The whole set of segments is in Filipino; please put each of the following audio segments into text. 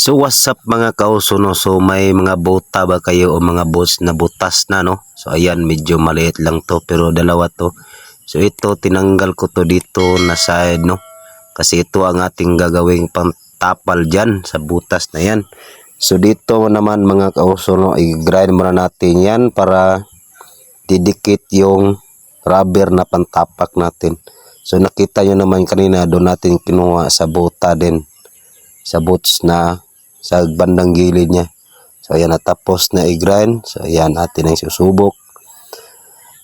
So what's up mga kauso, no? So may mga bota ba kayo o mga bots na butas na, no? So ayan, medyo maliit lang to pero dalawa to. So ito tinanggal ko to dito na side, no? Kasi ito ang ating gagawing pantapal dyan sa butas na yan. So dito naman mga kauso, no, i-grind muna natin yan para didikit yung rubber na pantapak natin. So nakita nyo naman kanina, doon natin kinuha sa bota din, sa boots na sa bandang gilid niya. So ayan, natapos na i-grind. So ayan, atin ang susubok.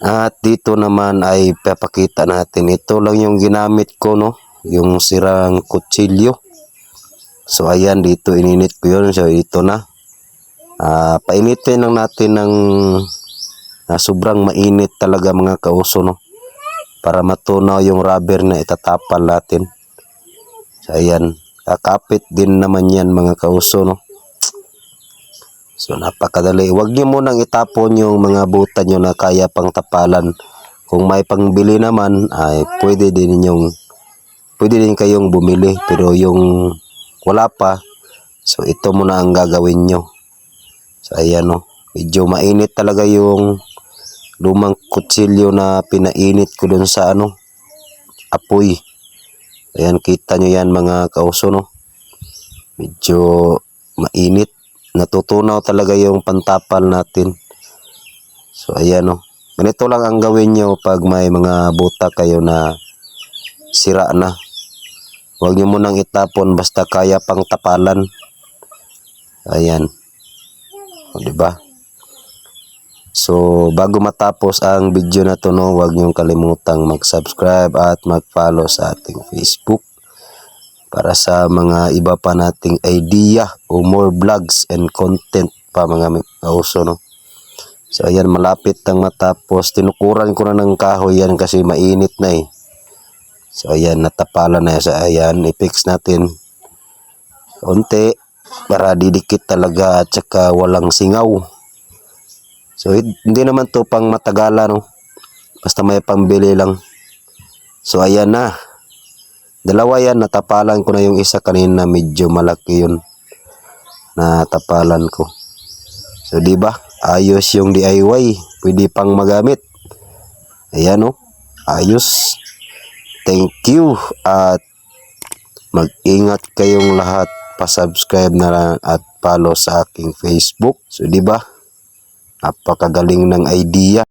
At dito naman ay papakita natin, ito lang yung ginamit ko, no, yung sirang kutsilyo. So ayan, dito ininit ko yun. So ito na, painitin lang natin ng sobrang mainit talaga mga kauso, no, para matunaw yung rubber na itatapal natin. So ayan, kakapit din naman yan mga kauso, no. So napakadali. Huwag nyo munang itapon yung mga buta nyo na kaya pang tapalan. Kung may pangbili naman ay pwede din kayong bumili. Pero yung wala pa, so ito muna ang gagawin nyo. So ayan, no, medyo mainit talaga yung lumang kutsilyo na pinainit ko dun sa apoy. Ayan, kita nyo yan mga kauso, no. Medyo mainit. Natutunaw talaga yung pantapal natin. So ayan, no. Ganito lang ang gawin nyo pag may mga buta kayo na sira na. Huwag nyo munang itapon basta kaya pang tapalan. Ayan. O, diba? So bago matapos ang video na to, no, huwag nyo kalimutang mag-subscribe at mag-follow sa ating Facebook para sa mga iba pa nating idea o more vlogs and content pa mga kauso, no. So ayan, malapit nang matapos. Tinukuran ko na ng kahoy yan kasi mainit na eh. So ayan, natapalan na yan. So ayan, i-fix natin konti para didikit talaga at saka walang singaw. So hindi naman to pang matagala, no, basta may pambili lang. So ayan na, dalawa yan, natapalan ko na yung isa kanina, medyo malaki yun natapalan ko. So diba, ayos yung DIY, pwede pang magamit. Ayan, no, ayos. Thank you at mag-ingat kayong lahat, pa-subscribe na lang at follow sa aking Facebook. So diba, napakagaling ng idea.